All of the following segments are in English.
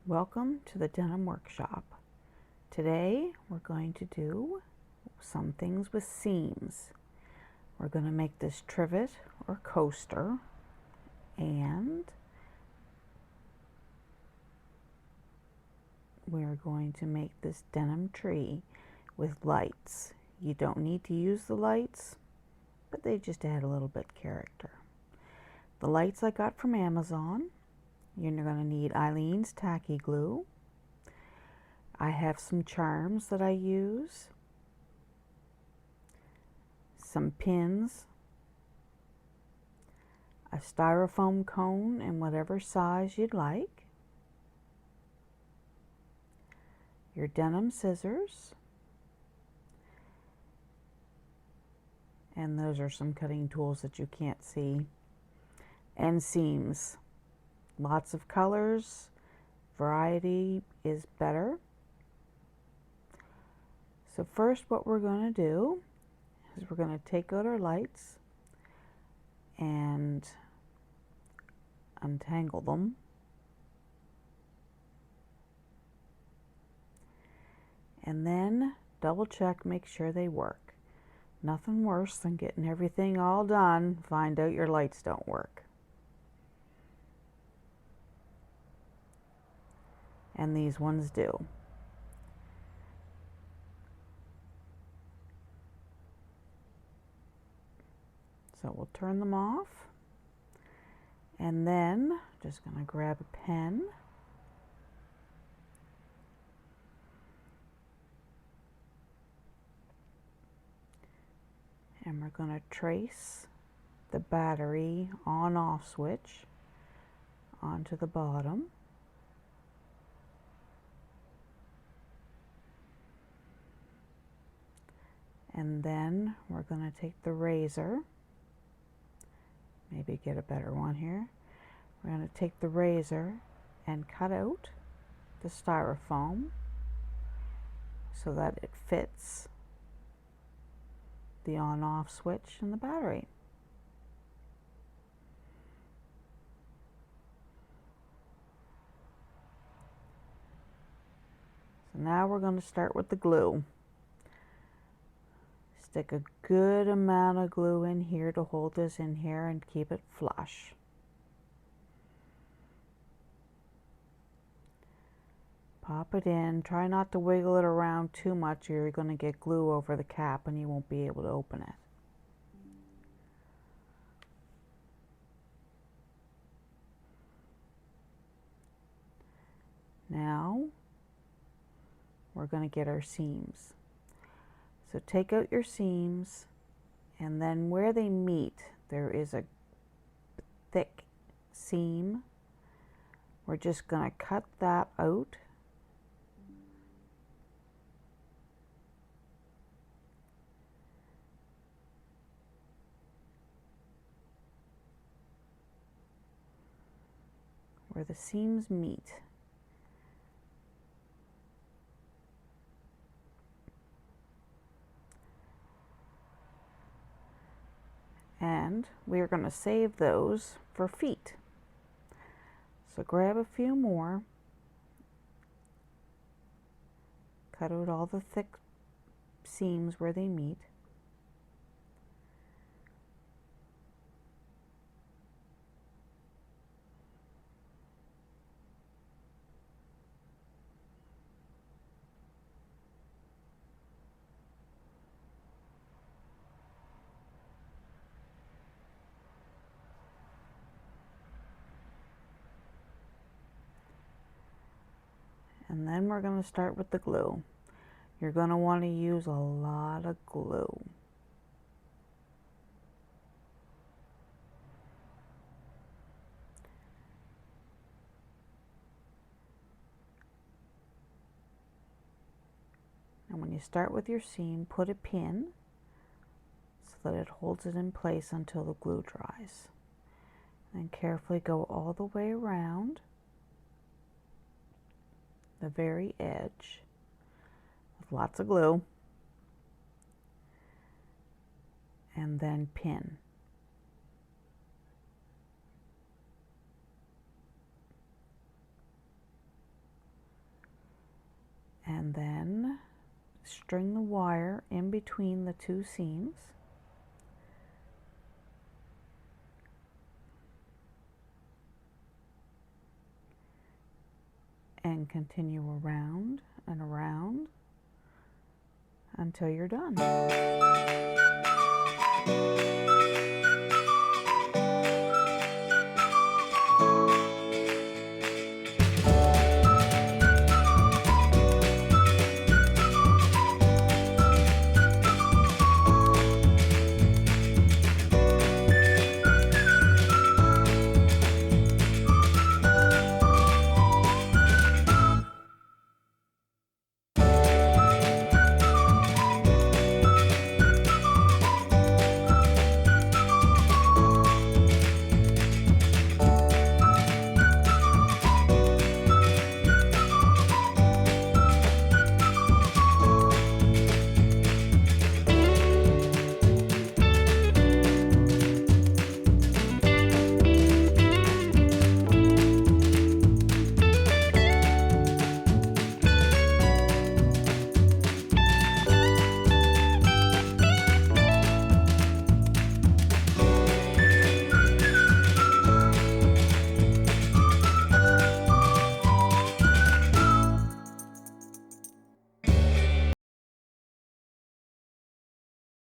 Welcome to the Denim Workshop. Today we're going to do some things with seams. We're going to make this trivet or coaster, and we're going to make this denim tree with lights. You don't need to use the lights, but they just add a little bit character. The lights I got from Amazon. You're going to need Eileen's tacky glue. I have some charms that I use, some pins, a styrofoam cone in whatever size you'd like, your denim scissors, and those are some cutting tools that you can't see, and seams. Lots of colors, variety is better. So first what we're going to do is we're going to take out our lights and untangle them. And then double check, make sure they work. Nothing worse than getting everything all done, find out your lights don't work. And these ones do. So we'll turn them off, and then just going to grab a pen and we're going to trace the battery on-off switch onto the bottom. And then we're going to take the razor, maybe get a better one here. We're going to take the razor and cut out the styrofoam so that it fits the on-off switch and the battery. So now we're going to start with the glue. Stick a good amount of glue in here to hold this in here and keep it flush. Pop it in. Try not to wiggle it around too much or you're going to get glue over the cap and you won't be able to open it. Now we're going to get our seams. So take out your seams, and then where they meet there is a thick seam. We're just going to cut that out. Where the seams meet. And we are going to save those for feet. So grab a few more, cut out all the thick seams where they meet. And then we're going to start with the glue. You're going to want to use a lot of glue. And when you start with your seam, put a pin so that it holds it in place until the glue dries. And carefully go all the way around the very edge with lots of glue, and then pin. And then string the wire in between the two seams. And continue around and around until you're done.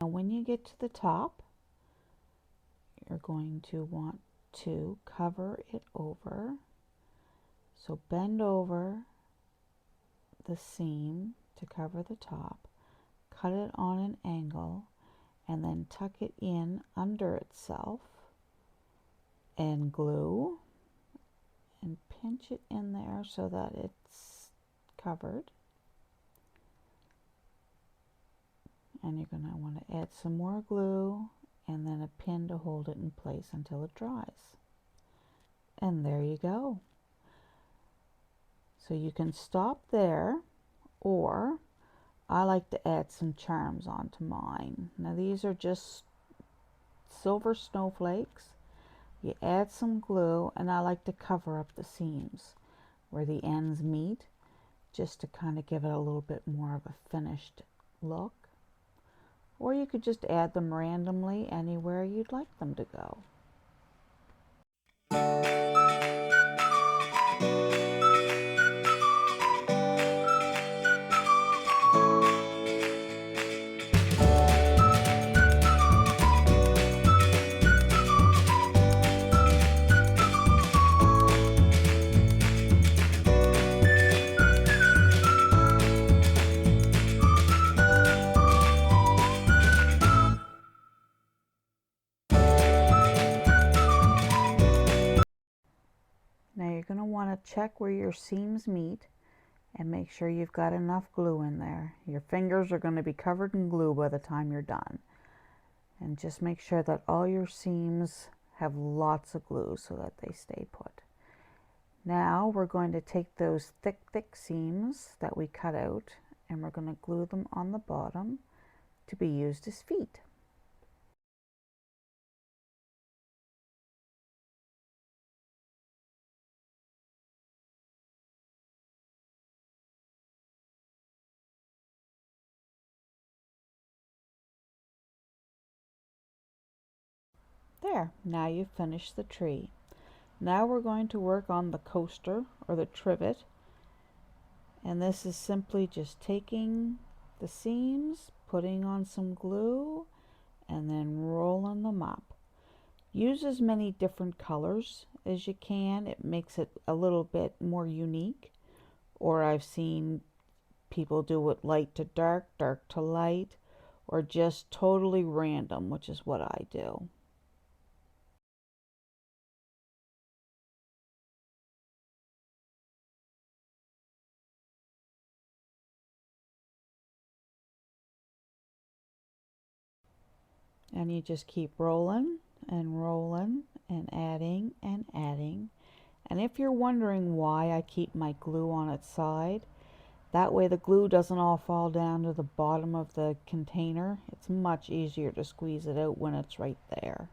Now when you get to the top, you're going to want to cover it over. So bend over the seam to cover the top, cut it on an angle, and then tuck it in under itself and glue and pinch it in there so that it's covered. And you're going to want to add some more glue and then a pin to hold it in place until it dries. And there you go. So you can stop there, or I like to add some charms onto mine. Now these are just silver snowflakes. You add some glue, and I like to cover up the seams where the ends meet, just to kind of give it a little bit more of a finished look. Or you could just add them randomly anywhere you'd like them to go. Now you're going to want to check where your seams meet and make sure you've got enough glue in there. Your fingers are going to be covered in glue by the time you're done. And just make sure that all your seams have lots of glue so that they stay put. Now we're going to take those thick seams that we cut out, and we're going to glue them on the bottom to be used as feet. There, now you've finished the tree. Now we're going to work on the coaster or the trivet, and this is simply just taking the seams, putting on some glue, and then rolling them up. Use as many different colors as you can. It makes it a little bit more unique. Or I've seen people do it light to dark, dark to light, or just totally random, which is what I do. And you just keep rolling and rolling and adding and adding. And if you're wondering why I keep my glue on its side, that way the glue doesn't all fall down to the bottom of the container. It's much easier to squeeze it out when it's right there.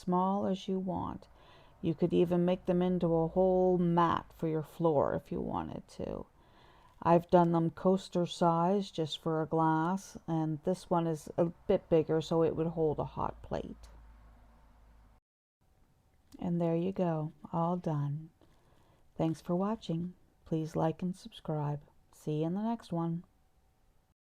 small as you want. You could even make them into a whole mat for your floor if you wanted to. I've done them coaster size just for a glass, and this one is a bit bigger so it would hold a hot plate. And there you go, all done. Thanks for watching. Please like and subscribe. See you in the next one.